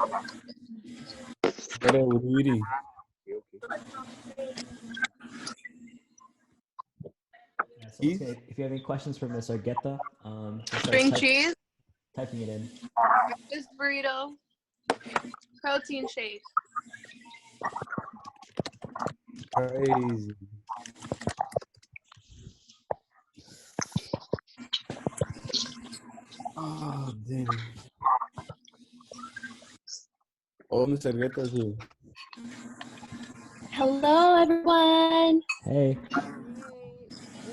What are we eating? Yeah, someone's gonna, if you have any questions for Miss Argueta, just start String cheese, typing it in. breakfast burrito, protein shake. Crazy. Oh, damn. Oh, Mr. Argueta's here. Hello, everyone. Hey.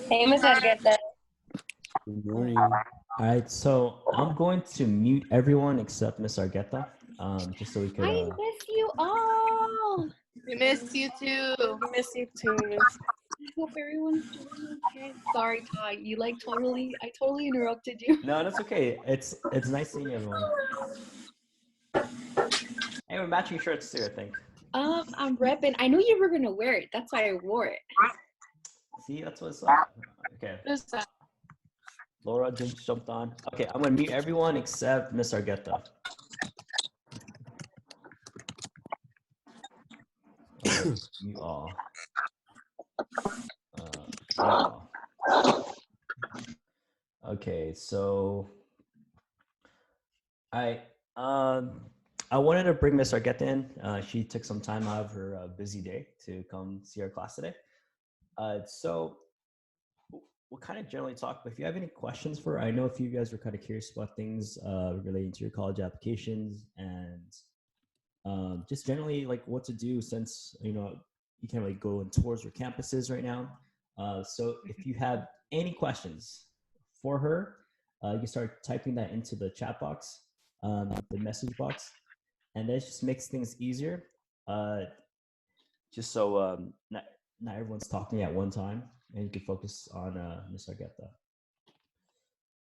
Hey, Ms. Argueta. Good morning. All right, so I'm going to mute everyone except Miss Argueta, just so we could. I miss you all. We miss you too. We miss you too, Miss. I hope everyone's doing okay. Sorry, Ty. I totally interrupted you. No, that's okay. It's nice seeing everyone. Hey, we're matching shirts too, I think. I'm repping. I knew you were gonna wear it. That's why I wore it. See, that's what's up. Okay. Who's that? Laura just jumped on. Okay, I'm gonna mute everyone except Miss Argueta. You all. Okay, so I wanted to bring Miss Argueta in. She took some time out of her busy day to come see our class today. So we'll kind of generally talk, but if you have any questions for her, I know a few of you guys were kind of curious about things relating to your college applications and just generally like what to do since, you know, you can't really go on tours or campuses right now. So if you have any questions for her, you can start typing that into the chat box, the message box, and that just makes things easier. Just so not everyone's talking at one time, and you can focus on Ms. Argueta.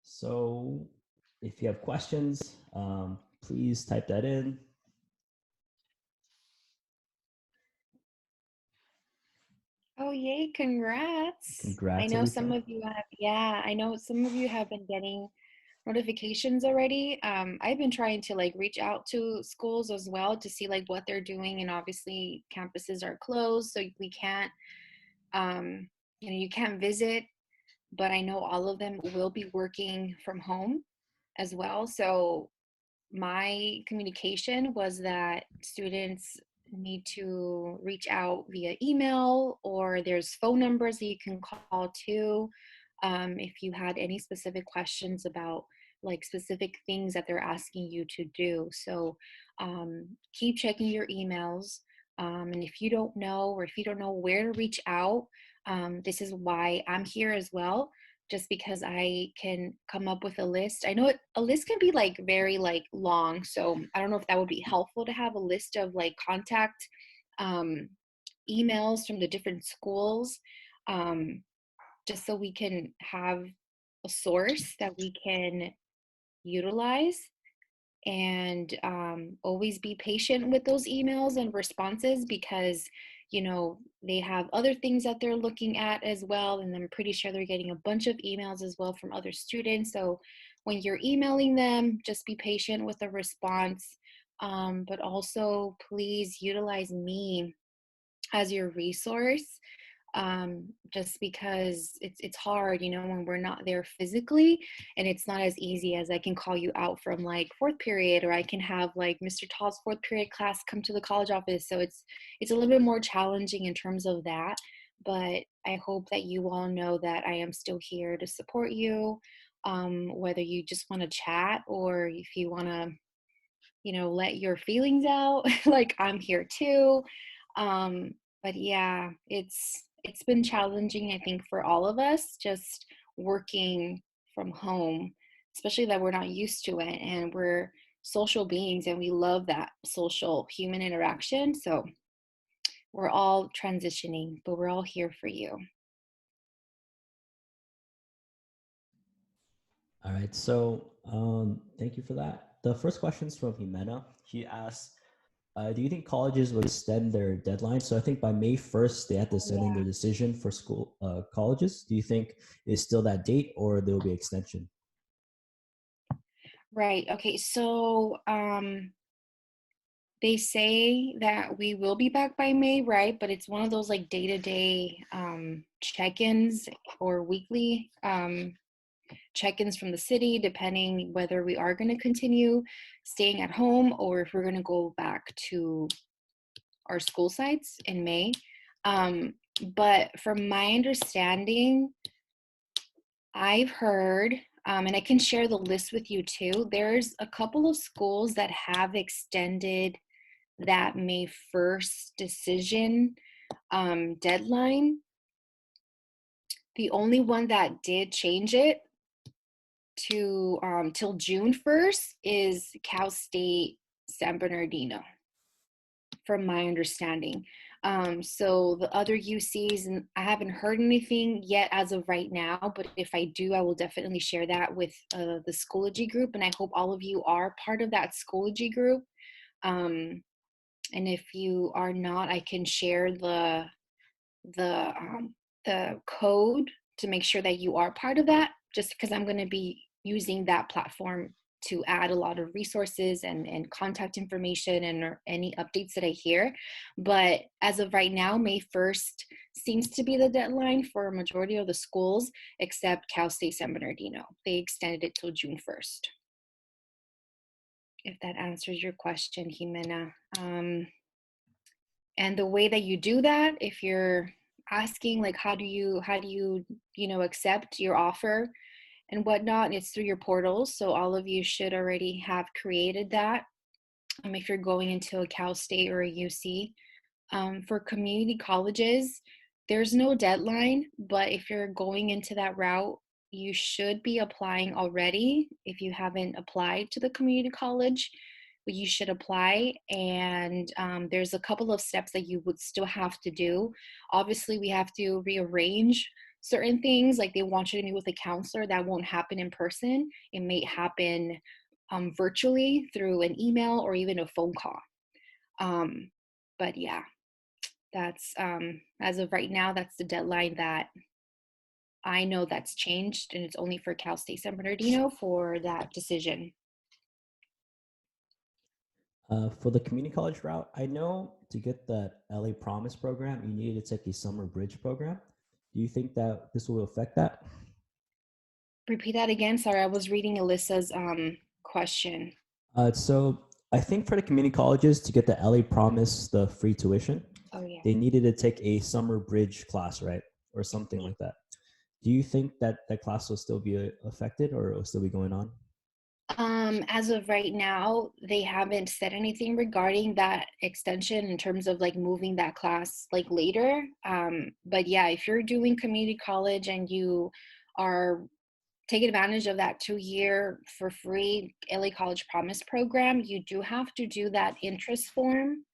So if you have questions, please type that in. Oh, yay. Congrats. Congrats, I know Alika. some of you have, I know some of you have been getting notifications already. I've been trying to like reach out to schools as well to see like what they're doing, and obviously campuses are closed, so we can't, you know, you can't visit, but I know all of them will be working from home as well. So my communication was that students need to reach out via email, or there's phone numbers that you can call too, if you had any specific questions about like specific things that they're asking you to do. So keep checking your emails, and if you don't know, or if you don't know where to reach out, this is why I'm here as well, just because I can come up with a list. I know a list can be like very like long, so I don't know if that would be helpful to have a list of like contact emails from the different schools, just so we can have a source that we can utilize, and always be patient with those emails and responses, because you know they have other things that they're looking at as well, and I'm pretty sure they're getting a bunch of emails as well from other students. So when you're emailing them, just be patient with the response, but also please utilize me as your resource, just because it's hard, you know, when we're not there physically, and it's not as easy as I can call you out from like fourth period, or I can have like Mr. Tall's fourth period class come to the college office. So it's a little bit more challenging in terms of that, but I hope that you all know that I am still here to support you, whether you just want to chat, or if you want to, you know, let your feelings out, like I'm here too. But yeah, it's been challenging, I think, for all of us, just working from home, especially that we're not used to it, and we're social beings and we love that social human interaction. So we're all transitioning, but we're all here for you. All right, so thank you for that. The first question is from Jimena. She asks, do you think colleges will extend their deadline? So I think by May 1st, they have to send in their decision for school colleges. Do you think it's still that date, or there will be extension? Right. Okay. So They say that we will be back by May, right? But it's one of those like day-to-day check-ins or weekly check-ins from the city, depending whether we are going to continue staying at home or if we're going to go back to our school sites in May. But from my understanding, I've heard, and I can share the list with you too, there's a couple of schools that have extended that May 1st decision deadline. The only one that did change it to till June 1st is Cal State San Bernardino, from my understanding. So the other UCs, and I haven't heard anything yet as of right now, but if I do, I will definitely share that with the Schoology group, and I hope all of you are part of that Schoology group. And if you are not, I can share the code to make sure that you are part of that, just because I'm going to be using that platform to add a lot of resources and contact information and any updates that I hear. But as of right now, May 1st seems to be the deadline for a majority of the schools, except Cal State San Bernardino. They extended it till June 1st. If that answers your question, Jimena. And the way that you do that, if you're asking like how do you accept your offer and whatnot, it's through your portals. So all of you should already have created that. If you're going into a Cal State or a UC. For community colleges, there's no deadline, but if you're going into that route, you should be applying already. If you haven't applied to the community college, you should apply. And there's a couple of steps that you would still have to do. Obviously, we have to rearrange certain things, like they want you to meet with a counselor. That won't happen in person. It may happen virtually through an email or even a phone call. But yeah, that's as of right now, that's the deadline that I know that's changed, and it's only for Cal State San Bernardino for that decision. For the community college route, I know to get that LA Promise program, you needed to take a summer bridge program. Do you think that this will affect that? Repeat that again. Sorry, I was reading Alyssa's question. So I think for the community colleges to get the LA Promise, the free tuition, Oh, they needed to take a summer bridge class, right? Or something like that. Do you think that that class will still be affected or will still be going on? As of right now, they haven't said anything regarding that extension in terms of like moving that class like later. But yeah, if you're doing community college and you are taking advantage of that 2-year for free LA College Promise program, you do have to do that interest form.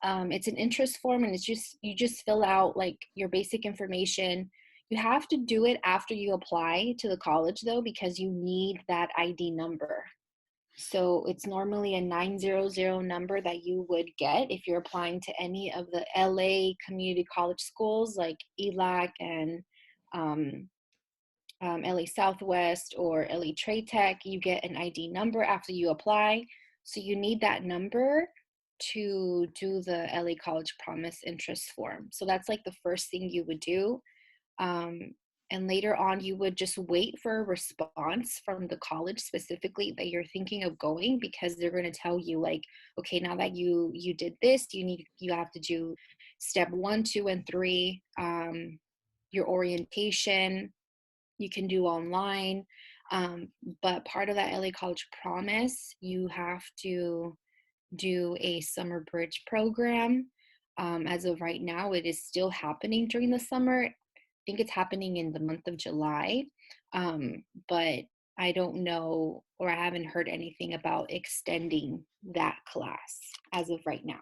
It's an interest form, and you just fill out like your basic information. You have to do it after you apply to the college though, because you need that ID number. So it's normally a 900 number that you would get if you're applying to any of the LA community college schools like ELAC and LA Southwest or LA Trade Tech. You get an ID number after you apply. So you need that number to do the LA College Promise interest form. So that's like the first thing you would do. And later on, you would just wait for a response from the college specifically that you're thinking of going, because they're going to tell you like, okay, now that you did this, you have to do step 1, 2, and 3, your orientation. You can do online, but part of that LA College Promise, you have to do a summer bridge program. As of right now, it is still happening during the summer. I think it's happening in the month of July, but I don't know, or I haven't heard anything about extending that class as of right now.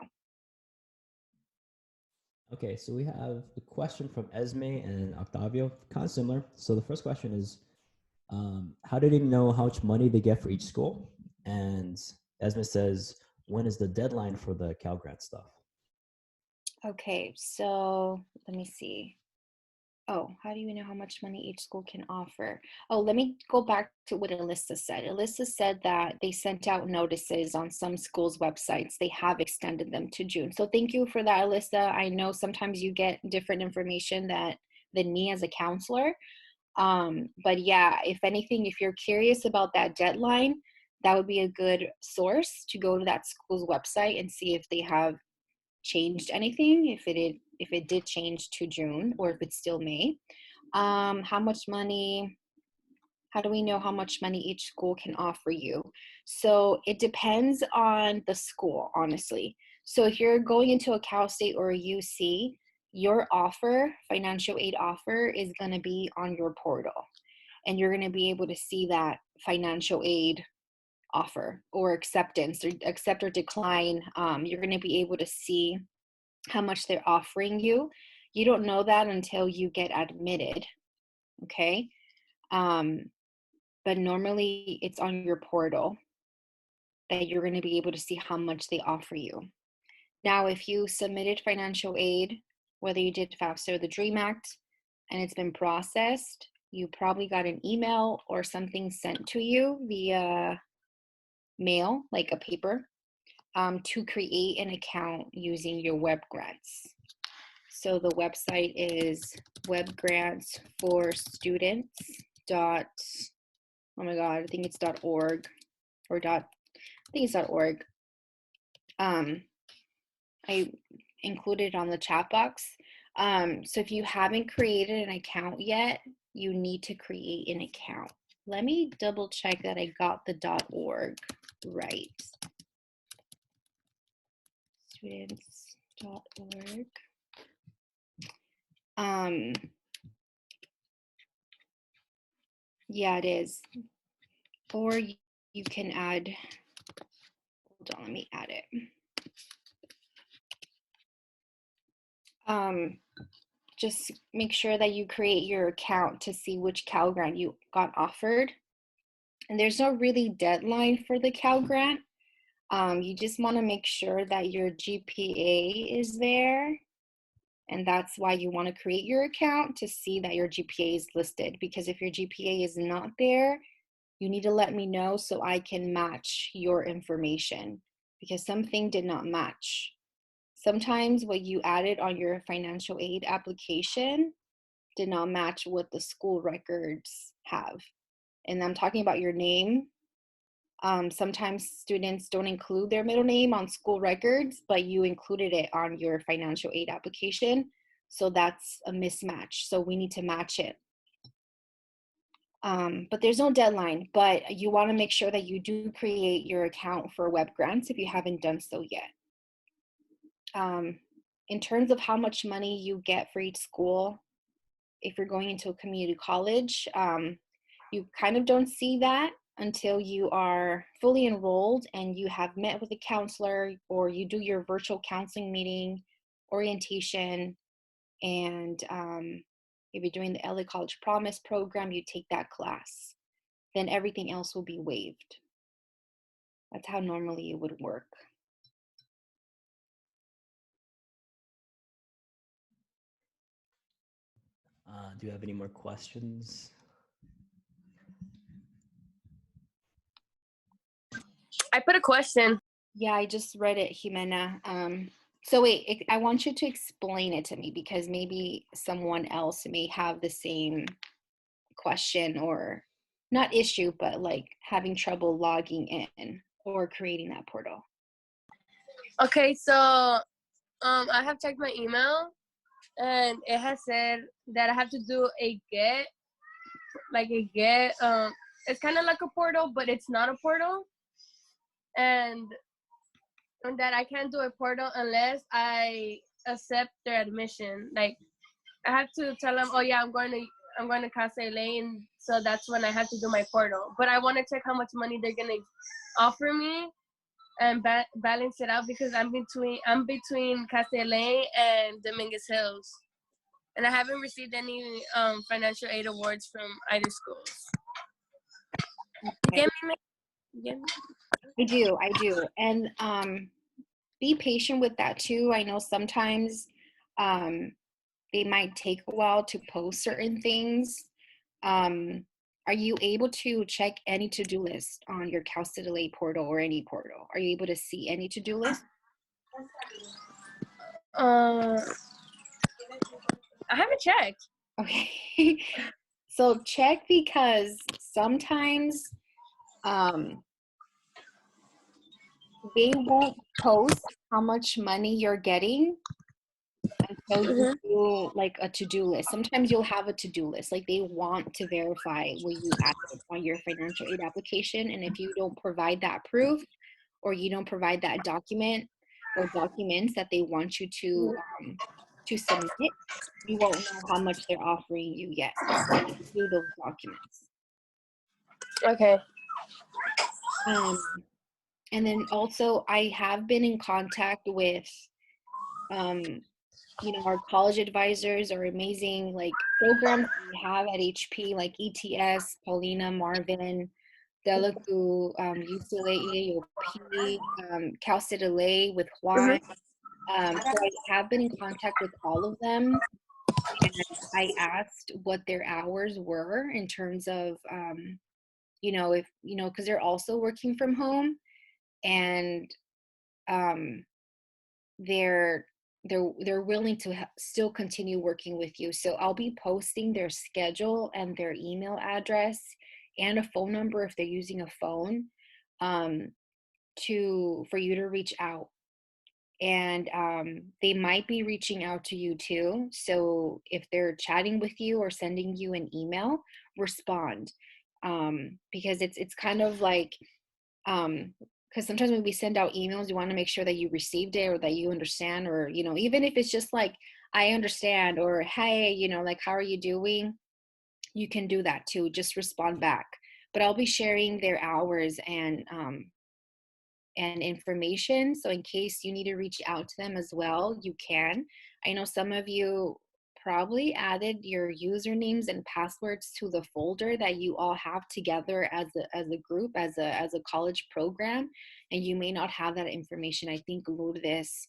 Okay, so we have a question from Esme and Octavio, kind of similar. So the first question is, how do they know how much money they get for each school? And Esme says, when is the deadline for the Cal Grant stuff? Okay, so let me see. Oh, how do you know how much money each school can offer? Oh, let me go back to what Alyssa said. Alyssa said that they sent out notices on some schools' websites. They have extended them to June. So thank you for that, Alyssa. I know sometimes you get different information than me as a counselor. But yeah, if anything, if you're curious about that deadline, that would be a good source to go to that school's website and see if they have changed anything, if it did change to June or if it's still May. How much money, how do we know how much money each school can offer you? So it depends on the school, honestly. So if you're going into a Cal State or a UC, your offer, financial aid offer, is going to be on your portal. And you're going to be able to see that financial aid offer or acceptance, or accept or decline. You're going to be able to see how much they're offering you. You don't know that until you get admitted, okay? But normally it's on your portal that you're going to be able to see how much they offer you. Now, if you submitted financial aid, whether you did FAFSA or the DREAM Act, and it's been processed, you probably got an email or something sent to you via mail, like a paper, to create an account using your web grants. So the website is webgrantsforstudents. Oh my God, I think it's .org or I think it's .org. I included it on the chat box. So if you haven't created an account yet, you need to create an account. Let me double check that I got the .org right. Students.org. Yeah, it is. Or you can add, hold on, let me add it. Just make sure that you create your account to see which Cal Grant you got offered. And there's no really deadline for the Cal Grant. You just want to make sure that your GPA is there. And that's why you want to create your account, to see that your GPA is listed. Because if your GPA is not there, you need to let me know so I can match your information, because something did not match. Sometimes what you added on your financial aid application did not match what the school records have. And I'm talking about your name. Sometimes students don't include their middle name on school records, but you included it on your financial aid application. So that's a mismatch. So we need to match it. But there's no deadline, but you want to make sure that you do create your account for web grants if you haven't done so yet. In terms of how much money you get for each school, if you're going into a community college, you kind of don't see that until you are fully enrolled and you have met with a counselor, or you do your virtual counseling meeting, orientation, and if you're doing the LA College Promise program, you take that class. Then everything else will be waived. That's how normally it would work. Do you have any more questions? I put a question. Yeah, I just read it, Jimena. So wait, I want you to explain it to me, because maybe someone else may have the same question, or not issue, but like having trouble logging in or creating that portal. Okay, so I have checked my email, and it has said that I have to do a get. It's kind of like a portal, but it's not a portal. And that I can't do a portal unless I accept their admission. Like, I have to tell them, oh yeah, I'm going to Casa Lane, so that's when I have to do my portal. But I want to check how much money they're gonna offer me and balance it out, because I'm between Casa Lane and Dominguez Hills, and I haven't received any financial aid awards from either schools. Okay. Get me? I do. And be patient with that too. I know sometimes they might take a while to post certain things. Are you able to check any to-do list on your Calcitolate portal or any portal? Are you able to see any to-do list? I haven't checked. Okay. So check, because sometimes they won't post how much money you're getting until you do like a to-do list. Sometimes you'll have a to-do list, like they want to verify what you added on your financial aid application, and if you don't provide that proof, or you don't provide that document or documents that they want you to submit, you won't know how much they're offering you yet. Do those documents. Okay. And then also, I have been in contact with our college advisors are amazing, like programs we have at HP, like ETS, Paulina, Marvin, Delacu, UCLA, EAOP, Cal State LA with Juan. So I have been in contact with all of them, and I asked what their hours were in terms of, if, because they're also working from home, and they're willing to still continue working with you. So I'll be posting their schedule and their email address and a phone number if they're using a phone, for you to reach out. And they might be reaching out to you too. So if they're chatting with you or sending you an email, respond, because it's kind of like, because sometimes when we send out emails, you want to make sure that you received it, or that you understand, or even if it's just like, I understand, or hey, like, how are you doing? You can do that too. Just respond back. But I'll be sharing their hours and information, so in case you need to reach out to them as well, you can. I know some of you probably added your usernames and passwords to the folder that you all have together as a group, as a college program, and you may not have that information. I think Lourdes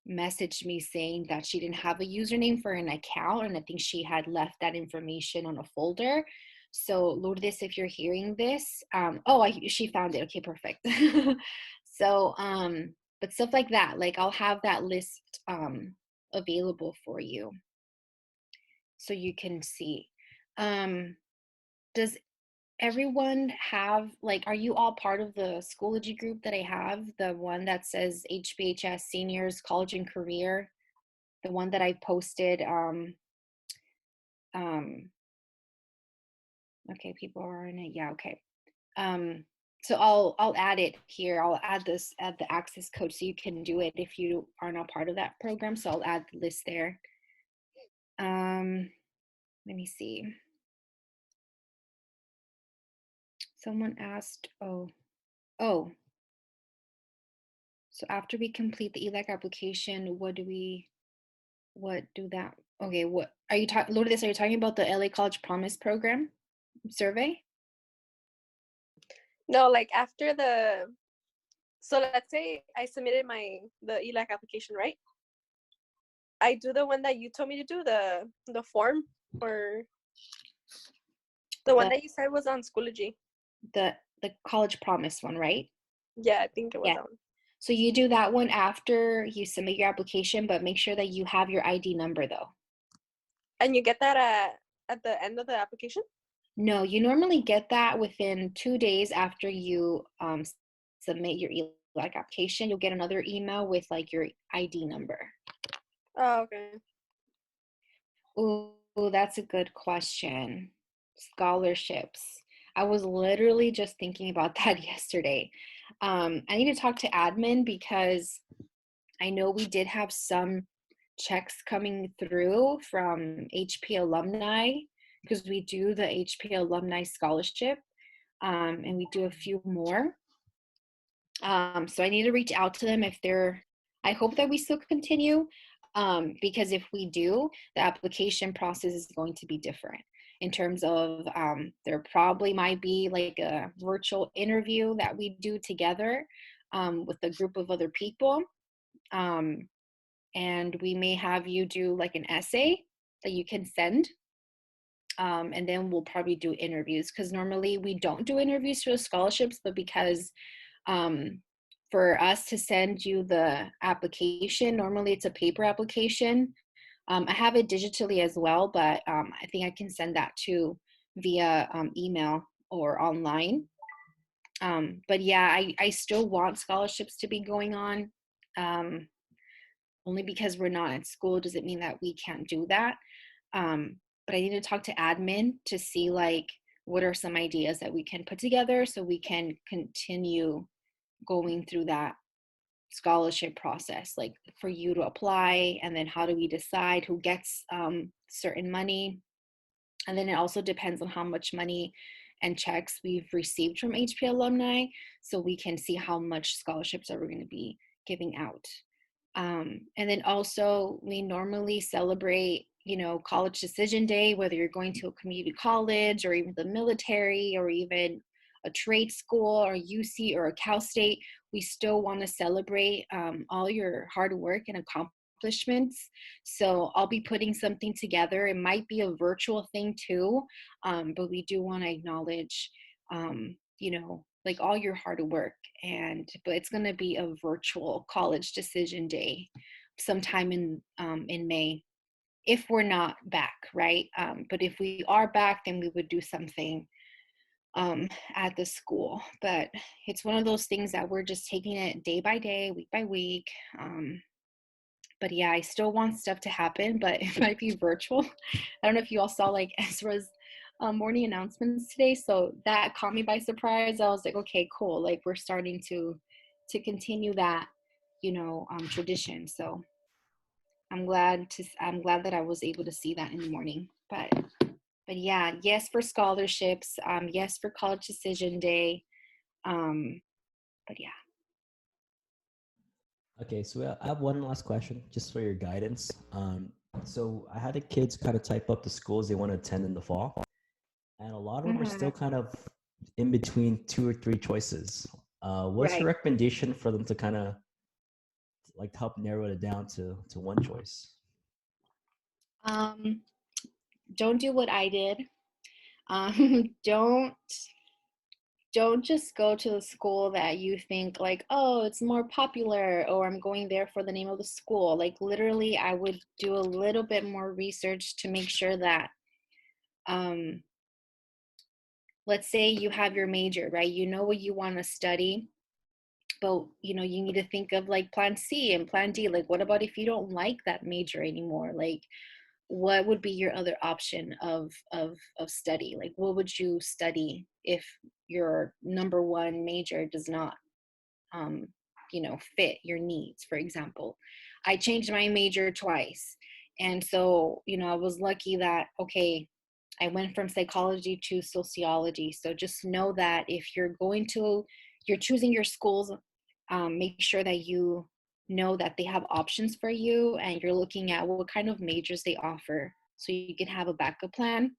messaged me saying that she didn't have a username for an account, and I think she had left that information on a folder. So Lourdes, if you're hearing this, she found it. Okay, perfect. So, but stuff like that, like I'll have that list available for you so you can see. Does everyone have, like, are you all part of the Schoology group that I have, the one that says HBHS Seniors College and Career, the one that I posted? Okay, people are in it. Yeah, okay. So I'll add it here. I'll add the access code so you can do it if you are not part of that program. So I'll add the list there. Let me see. Someone asked, so after we complete the ELAC application, what do that? Okay, what are you talking, Lourdes, are you talking about the LA College Promise Program survey? No, like after so let's say I submitted the ELAC application, right? I do the one that you told me to do, the form, or the one that you said was on Schoology. The College Promise one, right? Yeah, I think it was that one. So you do that one after you submit your application, but make sure that you have your ID number though. And you get that at the end of the application? No, you normally get that within 2 days after you submit your ELAC application. You'll get another email with like your ID number. Oh, okay. Oh, that's a good question. Scholarships. I was literally just thinking about that yesterday. I need to talk to admin because I know we did have some checks coming through from HP alumni, because we do the HP alumni scholarship, and we do a few more. So I need to reach out to them if I hope that we still continue, because if we do, the application process is going to be different in terms of there probably might be like a virtual interview that we do together with a group of other people. and we may have you do like an essay that you can send. And then we'll probably do interviews, because normally we don't do interviews for scholarships, but because for us to send you the application, normally it's a paper application. I have it digitally as well, but I think I can send that to via email or online. But yeah, I still want scholarships to be going on. Only because we're not at school doesn't mean that we can't do that. But I need to talk to admin to see like what are some ideas that we can put together so we can continue going through that scholarship process, like for you to apply, and then how do we decide who gets certain money. And then it also depends on how much money and checks we've received from HP alumni, so we can see how much scholarships are we going to be giving out. And then also we normally celebrate, you know, college decision day, whether you're going to a community college or even the military or even a trade school or UC or a Cal State. We still want to celebrate all your hard work and accomplishments. So I'll be putting something together. It might be a virtual thing too, but we do want to acknowledge, you know, like all your hard work. But it's going to be a virtual college decision day sometime in May, if we're not back, right? But if we are back, then we would do something at the school. But it's one of those things that we're just taking it day by day, week by week. But yeah, I still want stuff to happen, but it might be virtual. I don't know if you all saw like Ezra's morning announcements today, so that caught me by surprise. I was like, okay, cool, like we're starting to continue that, you know, tradition. So I'm glad that I was able to see that in the morning. But yeah, yes for scholarships, yes for college decision day. But yeah. Okay, so I have one last question just for your guidance. So I had the kids kind of type up the schools they want to attend in the fall, and a lot of them are still kind of in between 2 or 3 choices. What's Right. your recommendation for them to kind of like help narrow it down to one choice? Don't do what I did. Don't just go to the school that you think like, oh, it's more popular, or I'm going there for the name of the school. Like literally, I would do a little bit more research to make sure that, let's say you have your major, right? You know what you want to study, but you know, you need to think of like plan C and plan D. Like, what about if you don't like that major anymore? Like, what would be your other option of study? Like, what would you study if your number one major does not you know, fit your needs? For example, I changed my major twice, and so, you know, I was lucky that, okay, I went from psychology to sociology. So just know that if you're choosing your schools, make sure that you know that they have options for you, and you're looking at what kind of majors they offer, so you can have a backup plan,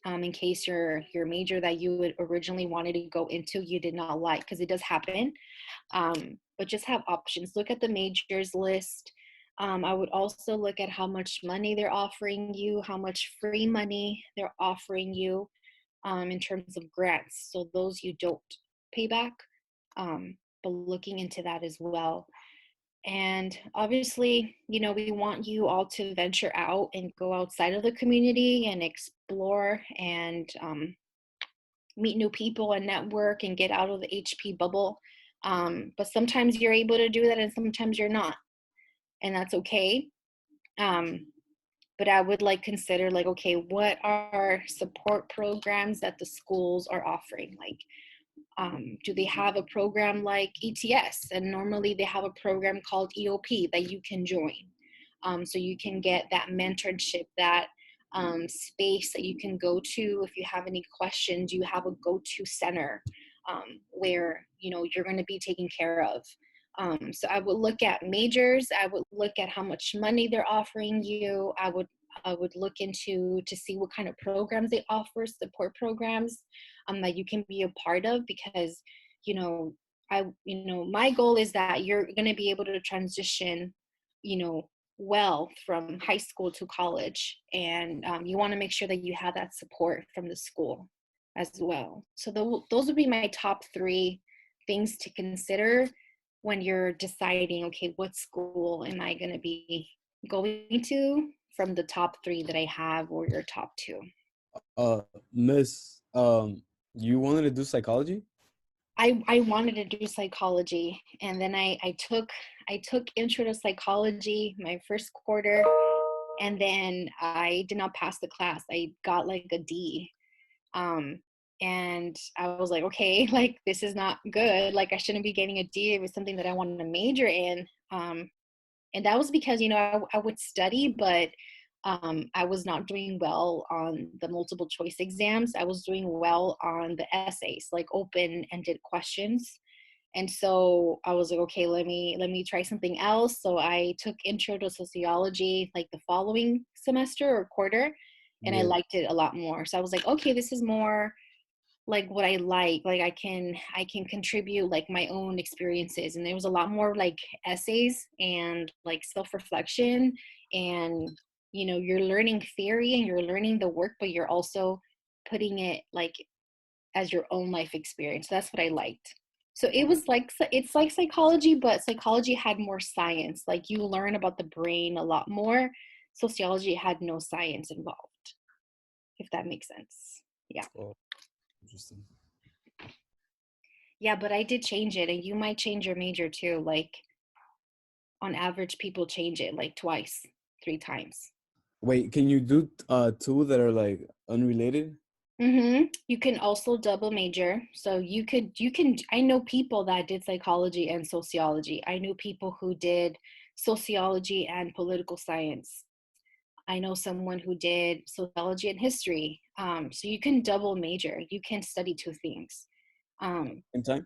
in case your major that you would originally wanted to go into you did not like, because it does happen. But just have options. Look at the majors list. I would also look at how much money they're offering you, how much free money they're offering you, in terms of grants. So those you don't pay back, but looking into that as well. And obviously, you know, we want you all to venture out and go outside of the community and explore and meet new people and network and get out of the HP bubble. But sometimes you're able to do that and sometimes you're not. And that's okay. But I would like consider like, okay, what are support programs that the schools are offering? Like, do they have a program like ETS? And normally they have a program called EOP that you can join. So you can get that mentorship, that space that you can go to if you have any questions. You have a go-to center where, you know, you're going to be taken care of. So I would look at majors. I would look at how much money they're offering you. I would look into to see what kind of programs they offer, support programs that you can be a part of, because, you know, my goal is that you're going to be able to transition well from high school to college, and you want to make sure that you have that support from the school as well. So those would be my top 3 things to consider when you're deciding, okay, what school am I going to be going to from the top 3 that I have, or your top 2. Miss, you wanted to do psychology? I wanted to do psychology, and then I took intro to psychology my first quarter, and then I did not pass the class. I got like a D. And I was like, okay, like this is not good. Like I shouldn't be getting a D. It was something that I wanted to major in. And that was because, I would study, but I was not doing well on the multiple choice exams. I was doing well on the essays, like open-ended questions. And so I was like, okay, let me try something else. So I took intro to sociology like the following semester or quarter, and I liked it a lot more. So I was like, okay, this is more like what I like I can contribute like my own experiences. And there was a lot more like essays and like self-reflection, and you're learning theory and you're learning the work, but you're also putting it like as your own life experience. So that's what I liked. So it's like psychology, but psychology had more science. Like you learn about the brain a lot more. Sociology had no science involved, if that makes sense. Yeah. Oh, interesting. Yeah, but I did change it, and you might change your major too. Like on average, people change it like twice, 3 times. Wait, can you do 2 that are like unrelated? You can also double major. So you can, I know people that did psychology and sociology. I knew people who did sociology and political science. I know someone who did sociology and history. So you can double major. You can study 2 things. Same time?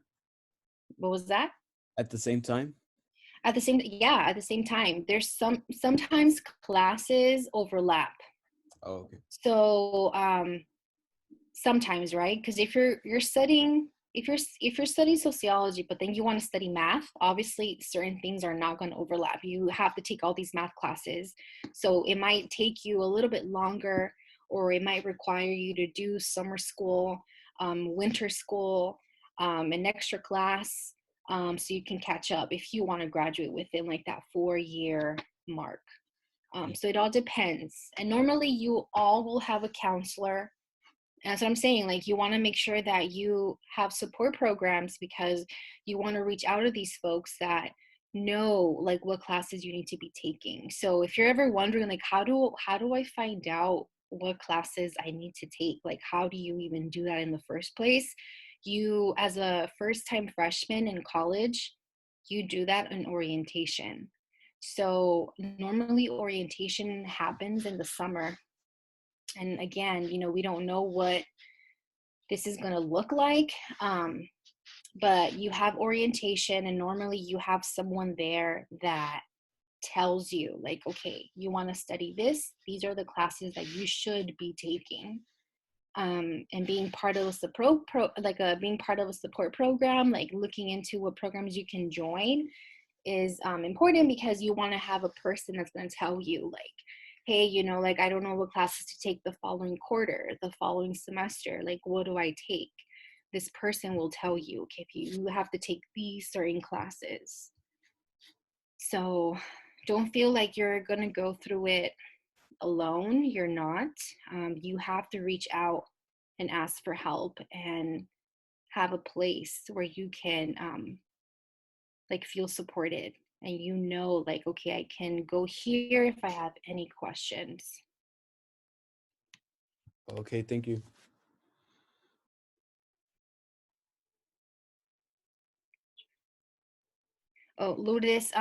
What was that? At the same time? At the same time. There's sometimes classes overlap. Oh, okay. So sometimes, right? Because if you're studying sociology, but then you want to study math, obviously certain things are not going to overlap. You have to take all these math classes, so it might take you a little bit longer, or it might require you to do summer school, winter school, an extra class, so you can catch up if you want to graduate within like that 4-year mark. So it all depends, and normally you all will have a counselor. And that's what I'm saying. Like, you want to make sure that you have support programs, because you want to reach out to these folks that know like what classes you need to be taking. So if you're ever wondering like, how do I find out what classes I need to take? Like, how do you even do that in the first place? You, as a first-time freshman in college, you do that in orientation. So normally orientation happens in the summer. And again, we don't know what this is going to look like, but you have orientation, and normally you have someone there that tells you like, okay, you want to study this, these are the classes that you should be taking. And being part of being part of a support program, like looking into what programs you can join, is important, because you want to have a person that's going to tell you like, hey, like, I don't know what classes to take the following quarter, the following semester, like what do I take? This person will tell you, okay, if you have to take these certain classes. So don't feel like you're going to go through it alone. You're not. You have to reach out and ask for help, and have a place where you can like feel supported, and like, okay, I can go here if I have any questions. Okay, thank you. Oh, Lourdes,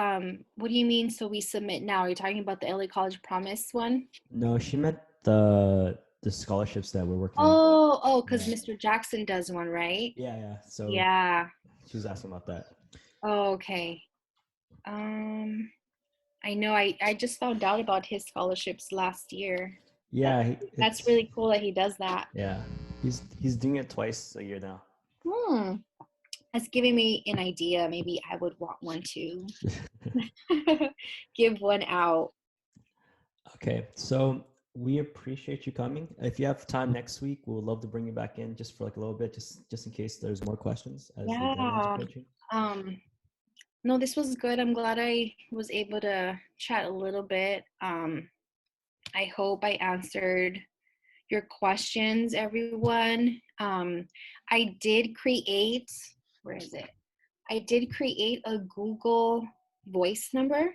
what do you mean, so we submit now? Are you talking about the LA College Promise one? No, she meant the scholarships that we're working on. Oh, because Yeah. Mr. Jackson does one, right? Yeah. So Yeah. she was asking about that. Oh, okay. I know I just found out about his scholarships last year. Yeah, That's really cool that he does that. Yeah, he's doing it twice a year now. That's giving me an idea. Maybe I would want one too. give one out. Okay, so we appreciate you coming. If you have time next week, we'll love to bring you back in just for like a little bit, just in case there's more questions as the deadline's Yeah. approaching. No, this was good. I'm glad I was able to chat a little bit. I hope I answered your questions, everyone. I did create, where is it? I did create a Google Voice number.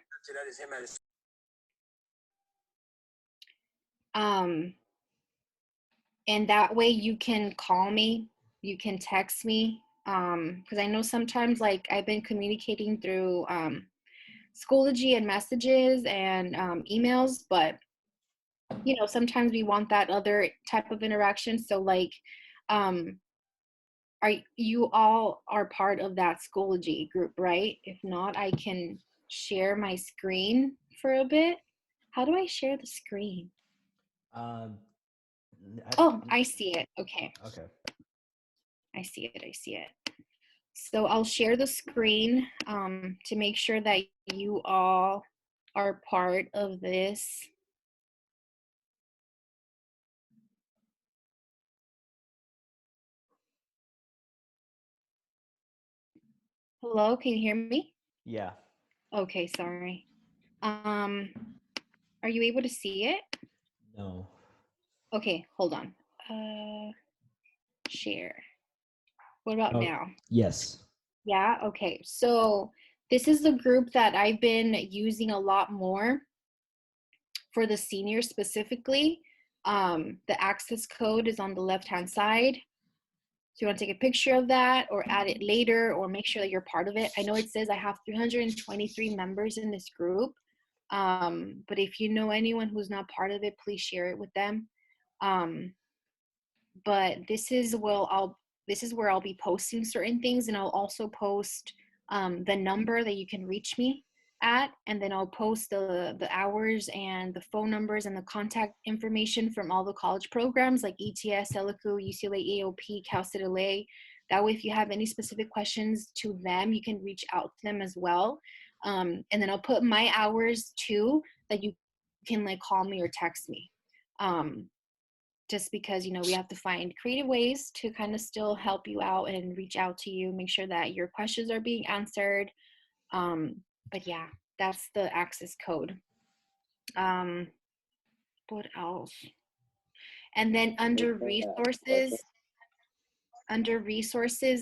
And that way you can call me, you can text me. Because I know sometimes like I've been communicating through Schoology and messages and emails, but you know, sometimes we want that other type of interaction. So like, are you all are part of that Schoology group, right? If not, I can share my screen for a bit. How do I share the screen? Oh, I see it. Okay. Okay. I see it. I see it. So I'll share the screen to make sure that you all are part of this. Hello, can you hear me? Yeah. Okay, sorry. Are you able to see it? No. Okay, hold on. Share. What about now? Yes. Yeah, okay. So this is the group that I've been using a lot more for the seniors specifically. The access code is on the left-hand side. So you want to take a picture of that or add it later or make sure that you're part of it. I know it says I have 323 members in this group. But if you know anyone who's not part of it, please share it with them. But this is where I'll be posting certain things, and I'll also post the number that you can reach me at, and then I'll post the hours and the phone numbers and the contact information from all the college programs like ETS, ELICU, UCLA AOP, Cal State LA. That way, if you have any specific questions to them, you can reach out to them as well. And then I'll put my hours too, that you can like call me or text me. Just because, you know, we have to find creative ways to kind of still help you out and reach out to you, make sure that your questions are being answered. But yeah, that's the access code. What else? And then under resources,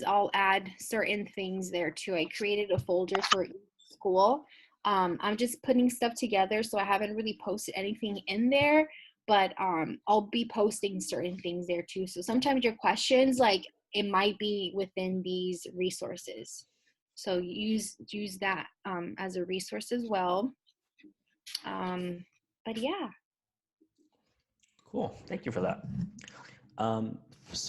I'll add certain things there too. I created a folder for each school. I'm just putting stuff together, so I haven't really posted anything in there, but I'll be posting certain things there too. So sometimes your questions, like it might be within these resources. So use that as a resource as well. But yeah. Cool. Thank you for that.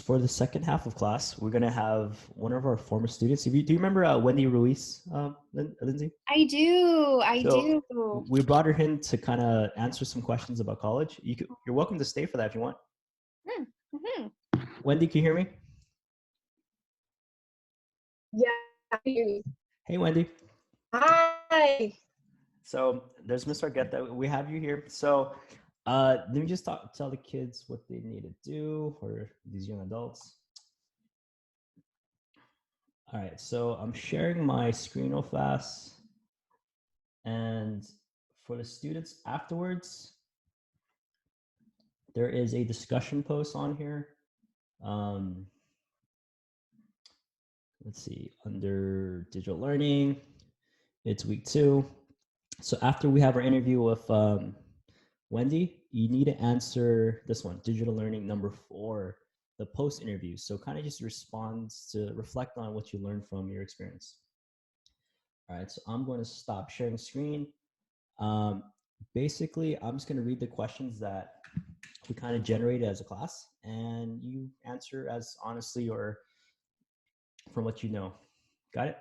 For the second half of class, we're going to have one of our former students. Do you remember Wendy Ruiz, Lindsay? I do. We brought her in to kind of answer some questions about college. You're welcome to stay for that if you want. Mm-hmm. Wendy, can you hear me? Yeah. I hear you. Hey, Wendy. Hi. So there's Miss Argueta. We have you here. So let me just tell the kids what they need to do, or these young adults. All right, so I'm sharing my screen real fast. And for the students afterwards, there is a discussion post on here. Let's see, under digital learning, it's week 2. So after we have our interview with Wendy, you need to answer this one, digital learning number 4, the post interview. So kind of just responds to reflect on what you learned from your experience. All right, so I'm going to stop sharing screen. Basically, I'm just going to read the questions that we kind of generated as a class, and you answer as honestly or from what you know. Got it?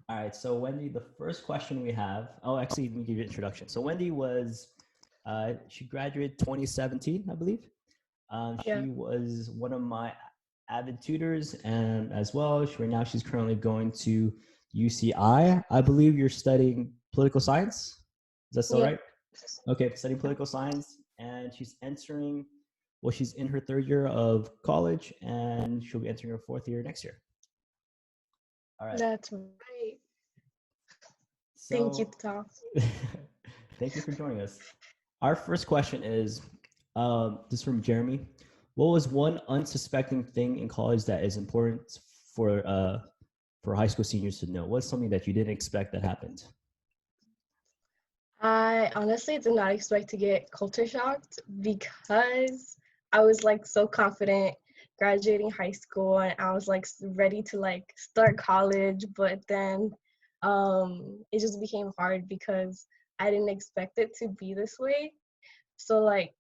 All right, so Wendy, the first question we have, actually, let me give you an introduction. So Wendy was, she graduated 2017, I believe. She was one of my AVID tutors, and as well, right now she's currently going to UCI. I believe you're studying political science. Is that still Yeah. right? Okay, studying political science, and she's entering. Well, she's in her third year of college, and she'll be entering her fourth year next year. All right. That's right. So, Thank you, Tom. thank you for joining us. Our first question is this is from Jeremy. What was one unsuspecting thing in college that is important for high school seniors to know? What's something that you didn't expect that happened? I honestly did not expect to get culture shocked because I was like so confident graduating high school and I was like ready to like start college, but then it just became hard because I didn't expect it to be this way. So like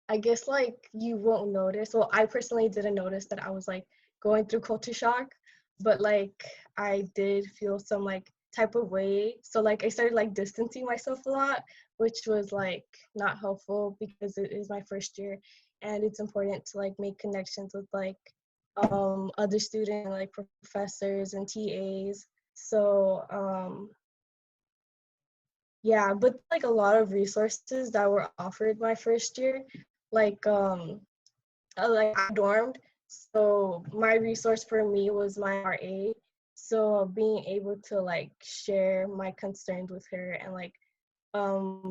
I guess like you won't notice. Well, I personally didn't notice that I was like going through culture shock, but like I did feel some like type of way. So like I started like distancing myself a lot, which was like not helpful because it is my first year and it's important to like make connections with like other students, like professors and TAs. So yeah, but like a lot of resources that were offered my first year, like I dormed, so my resource for me was my RA. So being able to like share my concerns with her and like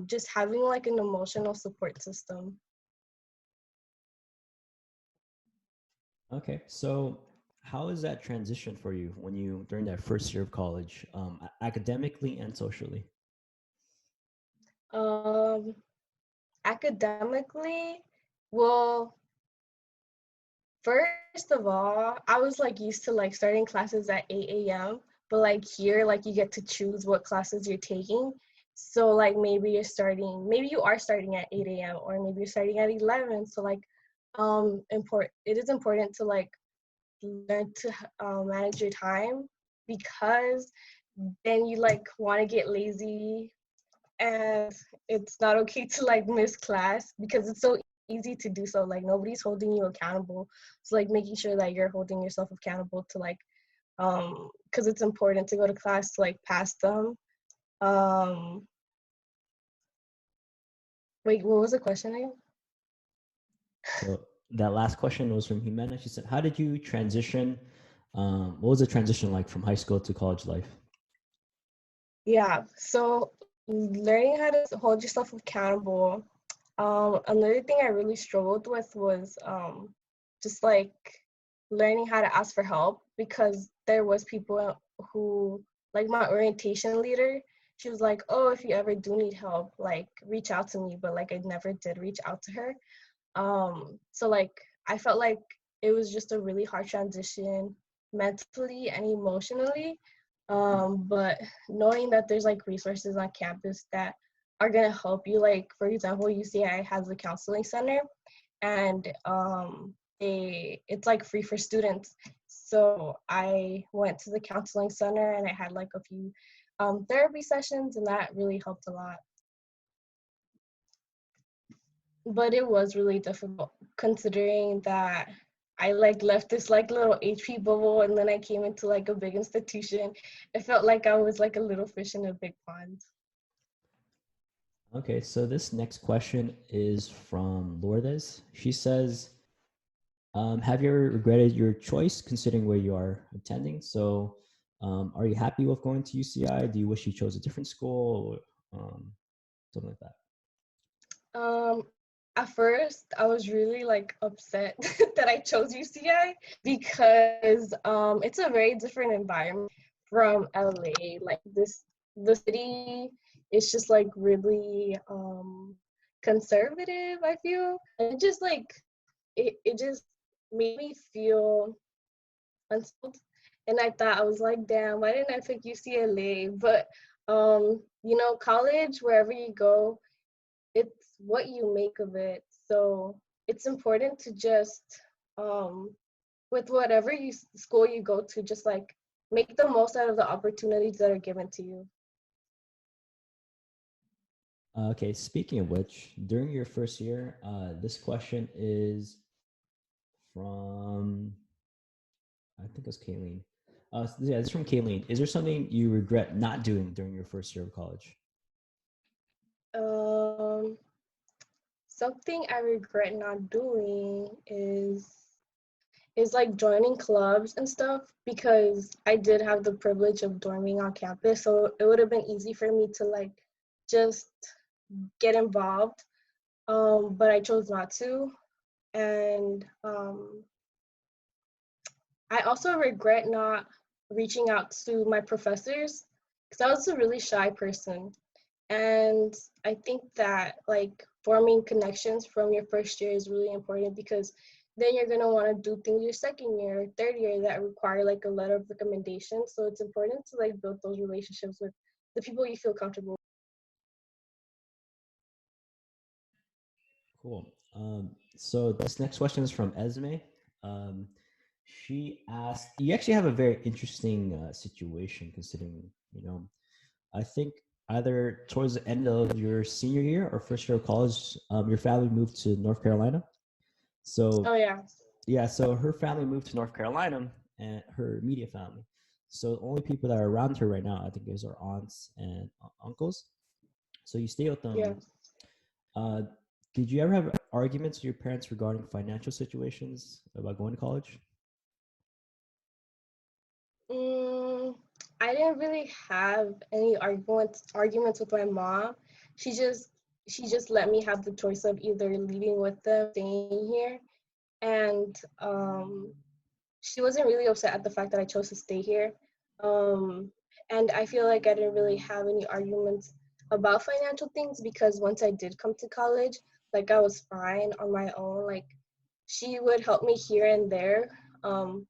just having like an emotional support system. Okay, so how is that transition for you when you during that first year of college, academically and socially? Um Academically, well, first of all, I was like used to like starting classes at 8 a.m. But like here, like you get to choose what classes you're taking. So like maybe you are starting at 8 a.m. or maybe you're starting at 11. So like it is important to like learn to manage your time because then you like want to get lazy and it's not okay to like miss class because it's so easy to do so. Like nobody's holding you accountable. So like making sure that you're holding yourself accountable to like because it's important to go to class to like pass them. um Wait, what was the question again? So that last question was from Jimena. She said, "How did you transition? What was the transition like from high school to college life?" Yeah, so learning how to hold yourself accountable. Another thing I really struggled with was just like learning how to ask for help because there was people who, like my orientation leader, she was like, oh, if you ever do need help, like reach out to me, but like I never did reach out to her. So like I felt like it was just a really hard transition mentally and emotionally. But knowing that there's like resources on campus that are gonna help you, like for example, UCI has a counseling center and it's like free for students. So I went to the counseling center and I had like a few therapy sessions and that really helped a lot. But it was really difficult considering that I like left this like little HP bubble and then I came into like a big institution. It felt like I was like a little fish in a big pond. Okay, so this next question is from Lourdes. She says, "Have you ever regretted your choice considering where you are attending? So, are you happy with going to UCI? Do you wish you chose a different school or something like that?" Um, at first, I was really like upset that I chose UCI because it's a very different environment from LA. Like the city is just like really conservative, I feel. And it just like it just made me feel unsettled. And I thought I was like, damn, why didn't I pick UCLA? But college, wherever you go, it's what you make of it. So it's important to just with whatever school you go to, just like make the most out of the opportunities that are given to you. Okay, speaking of which, during your first year, this question is from, I think it was Kayleen. Yeah, this is from Kayleen. Is there something you regret not doing during your first year of college? Um, Something I regret not doing is like joining clubs and stuff because I did have the privilege of dorming on campus, so it would have been easy for me to like just get involved. But I chose not to, and I also regret not reaching out to my professors because I was a really shy person. And I think that like forming connections from your first year is really important because then you're gonna want to do things your second year or third year that require like a letter of recommendation. So it's important to like build those relationships with the people you feel comfortable with. Cool. So this next question is from Esme. Um, she asked, you actually have a very interesting situation considering, I think either towards the end of your senior year or first year of college, your family moved to North Carolina. So Oh yeah. yeah, so her family moved to North Carolina and her immediate family. So the only people that are around her right now, I think, is her aunts and uncles. So you stay with them. Yeah. Uh, did you ever have arguments with your parents regarding financial situations about going to college? Mm, I didn't really have any arguments with my mom. She just she just let me have the choice of either leaving with them, staying here, and she wasn't really upset at the fact that I chose to stay here. Um, and I feel like I didn't really have any arguments about financial things because once I did come to college, like I was fine on my own. Like she would help me here and there. Um,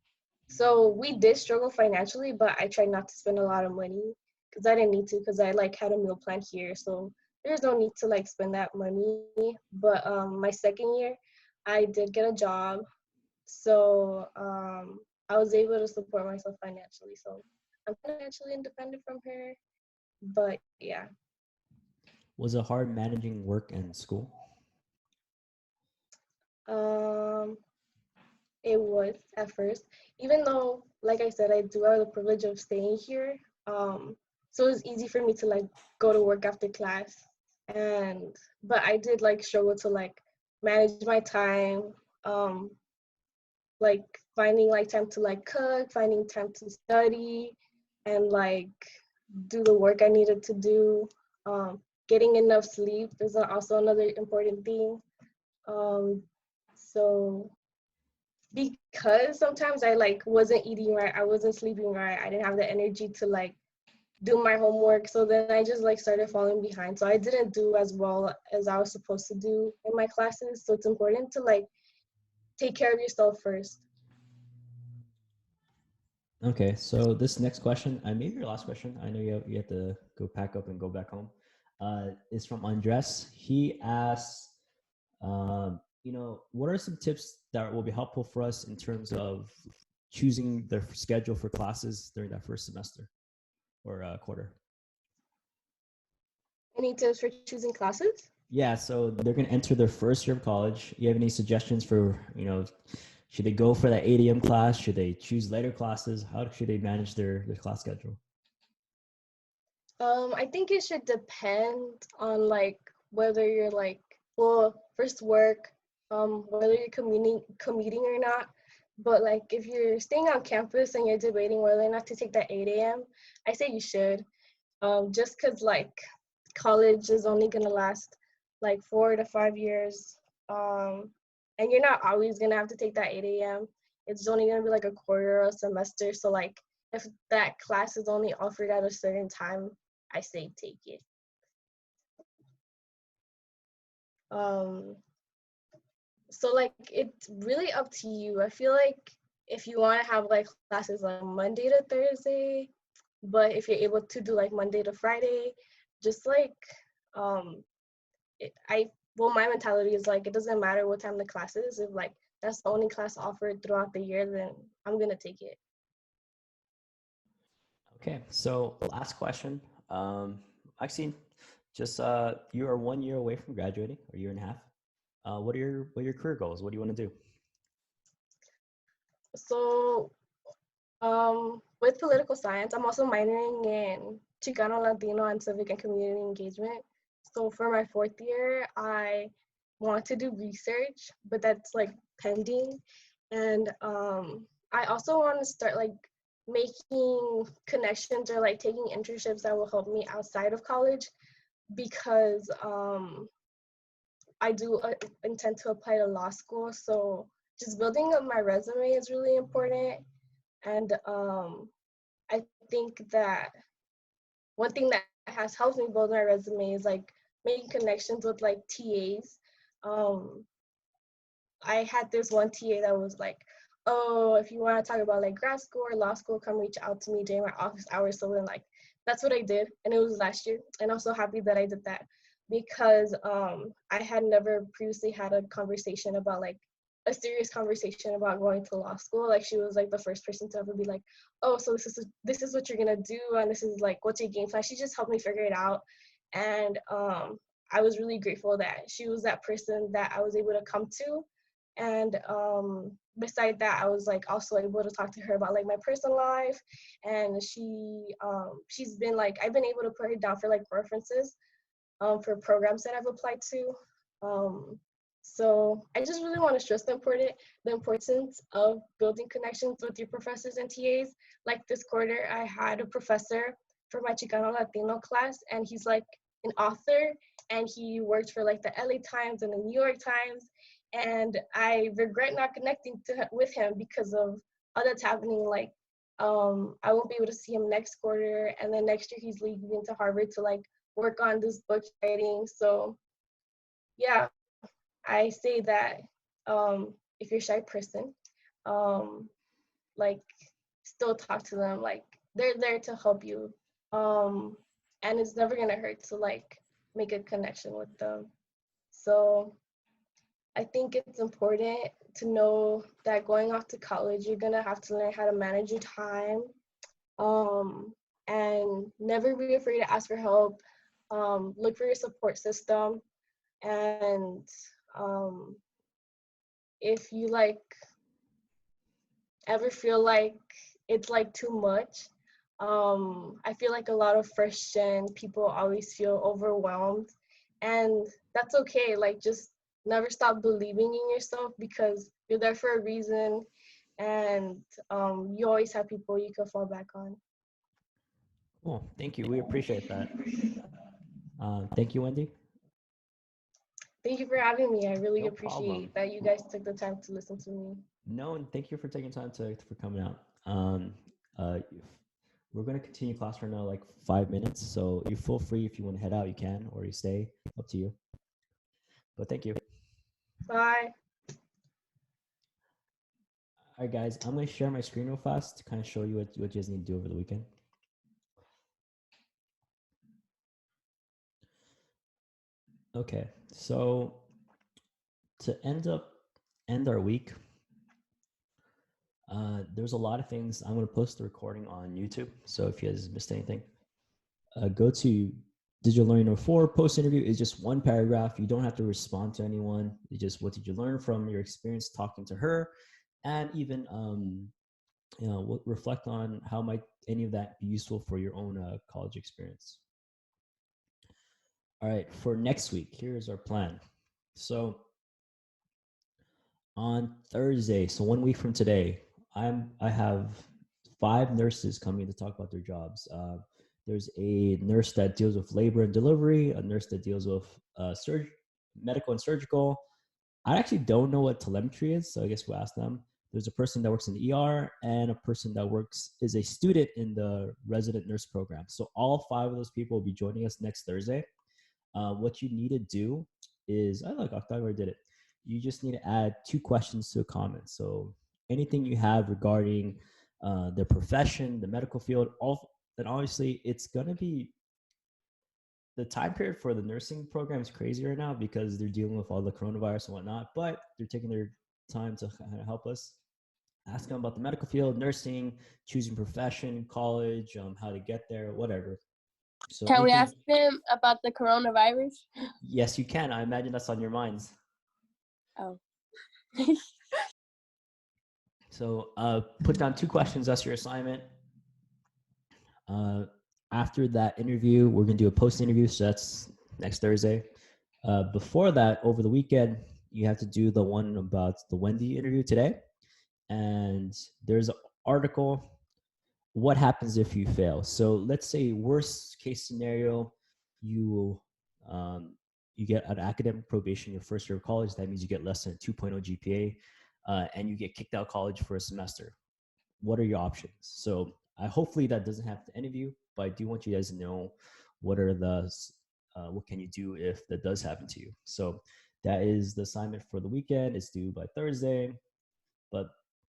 so we did struggle financially, but I tried not to spend a lot of money because I didn't need to because I like had a meal plan here. So there's no need to like spend that money. But my second year, I did get a job, so I was able to support myself financially. So I'm financially independent from her. But yeah. Was it hard managing work and school? Um, It was at first, even though, like I said, I do have the privilege of staying here. So it's easy for me to like go to work after class, and but I did like struggle to like manage my time, um, like finding like time to like cook, finding time to study, and like do the work I needed to do. Getting enough sleep is also another important thing. Um, so because sometimes I like wasn't eating right, I wasn't sleeping right, I didn't have the energy to like do my homework. So then I just like started falling behind. So I didn't do as well as I was supposed to do in my classes. So it's important to like take care of yourself first. Okay, so this next question, maybe your last question. I know you have to go pack up and go back home. Is from Andres. He asks, what are some tips that will be helpful for us in terms of choosing the schedule for classes during that first semester or quarter? Any tips for choosing classes? Yeah, so they're going to enter their first year of college. You have any suggestions for, should they go for that 8 a.m. class? Should they choose later classes? How should they manage their class schedule? I think it should depend on like whether you're like, well, first work, whether you're commuting or not. But like if you're staying on campus and you're debating whether or not to take that 8 a.m., I say you should. Just because like college is only gonna last like 4 to 5 years. And you're not always gonna have to take that 8 a.m. It's only gonna be like a quarter of a semester. So like if that class is only offered at a certain time, I say take it. Um, so like it's really up to you. I feel like if you want to have like classes like Monday to Thursday, but if you're able to do like Monday to Friday, just like um, my mentality is like it doesn't matter what time the class is. If like that's the only class offered throughout the year, then I'm gonna take it. Okay, so last question. Actually, just you are 1 year away from graduating, or year and a half. What are your career goals? What do you want to do? So with political science, I'm also minoring in Chicano, Latino, and civic and community engagement. So for my 4th year, I want to do research, but that's like pending. And I also want to start like making connections or like taking internships that will help me outside of college, because I do intend to apply to law school. So just building up my resume is really important. And I think that one thing that has helped me build my resume is like making connections with like TAs. I had this one TA that was like, oh, if you want to talk about like grad school or law school, come reach out to me during my office hours. So then like, that's what I did. And it was last year. And I'm so happy that I did that, because I had never previously had a conversation about like a serious conversation about going to law school. Like she was like the first person to ever be like, oh, so this is what you're gonna do, and this is like what's your game plan. She just helped me figure it out. And I was really grateful that she was that person that I was able to come to. And beside that, I was like also able to talk to her about like my personal life. And she's been like, I've been able to put her down for like references for programs that I've applied to. So I just really want to stress the importance of building connections with your professors and TAs. Like this quarter, I had a professor for my Chicano Latino class, and he's like an author, and he worked for like the LA Times and the New York Times. And I regret not connecting with him because of all that's happening. Like, I won't be able to see him next quarter, and then next year he's leaving to Harvard to like work on this book writing. So yeah, I say that if you're a shy person, like still talk to them. Like they're there to help you, and it's never gonna hurt to like make a connection with them. So I think it's important to know that going off to college, you're gonna have to learn how to manage your time, and never be afraid to ask for help. Look for your support system, and if you like ever feel like it's like too much, I feel like a lot of first gen people always feel overwhelmed, and that's okay. Like just never stop believing in yourself, because you're there for a reason, and you always have people you can fall back on. Cool. Thank you. We appreciate that. Thank you, Wendy. Thank you for having me. I really No appreciate problem. that you guys took the time to listen to me. No, and thank you for taking time for coming out. We're going to continue class for now, like 5 minutes. So you feel free, if you want to head out, you can, or you stay, up to you. But thank you. Bye. All right, guys, I'm going to share my screen real fast to kind of show you what you guys need to do over the weekend. Okay, so to end our week, there's a lot of things. I'm going to post the recording on YouTube. So if you guys missed anything, go to Digital Learning 04. Post interview is just one paragraph. You don't have to respond to anyone. You just, what did you learn from your experience talking to her, and even reflect on how might any of that be useful for your own college experience. All right, for next week, here's our plan. So on Thursday, so 1 week from today, I have 5 nurses coming to talk about their jobs. There's a nurse that deals with labor and delivery, a nurse that deals with medical and surgical. I actually don't know what telemetry is, so I guess we'll ask them. There's a person that works in the ER, and a person that is a student in the resident nurse program. So all 5 of those people will be joining us next Thursday. What you need to do is, Octavio did it. You just need to add 2 questions to a comment. So anything you have regarding the profession, the medical field, then obviously it's going to be, the time period for the nursing program is crazy right now because they're dealing with all the coronavirus and whatnot, but they're taking their time to kind of help us. Ask them about the medical field, nursing, choosing profession, college, how to get there, whatever. So can we ask them about the coronavirus? Yes, you can. I imagine that's on your minds. Oh. So put down 2 questions. That's your assignment. After that interview, we're gonna do a post interview. So that's next Thursday. Before that, over the weekend, you have to do the one about the Wendy interview today. And there's an article, what happens if you fail? So let's say worst case scenario, you you get an academic probation your first year of college. That means you get less than a 2.0 GPA, and you get kicked out of college for a semester. What are your options? So hopefully that doesn't happen to any of you, but I do want you guys to know what are the what can you do if that does happen to you. So that is the assignment for the weekend. It's due by Thursday, but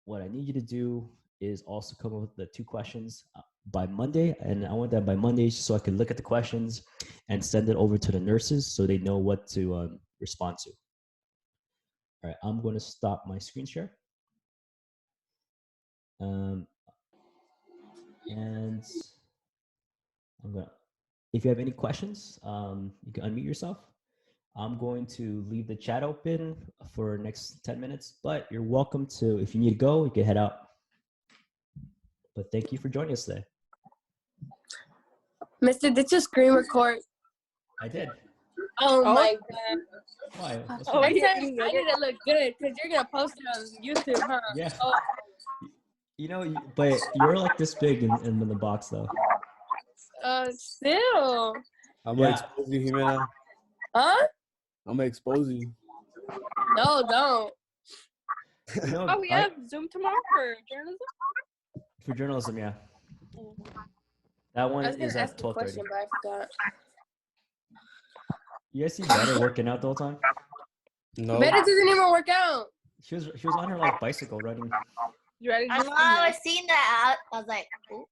what I need you to do is also come up with the 2 questions by Monday. And I want that by Monday so I can look at the questions and send it over to the nurses so they know what to respond to. All right, I'm going to stop my screen share. And I'm gonna, if you have any questions, you can unmute yourself. I'm going to leave the chat open for next 10 minutes, but you're welcome to, if you need to go, you can head out. But thank you for joining us today. Mister, did you screen record? I did. Oh my God. Why? What's I wrong? said I need to look good because you're going to post it on YouTube, huh? Yeah. Oh, You know, but you're like this big in the box though. still. I'm gonna expose you, Jimena. Huh? I'm gonna expose you. No, don't. You know, Oh, we have Zoom tomorrow for journalism? for journalism, yeah. That one I was going is to ask at a 12:30. question, but I forgot. You guys see Better working out the whole time? No. But it doesn't even work out. She was on her like bicycle running. You ready to I know, I was seeing that. I was like, ooh.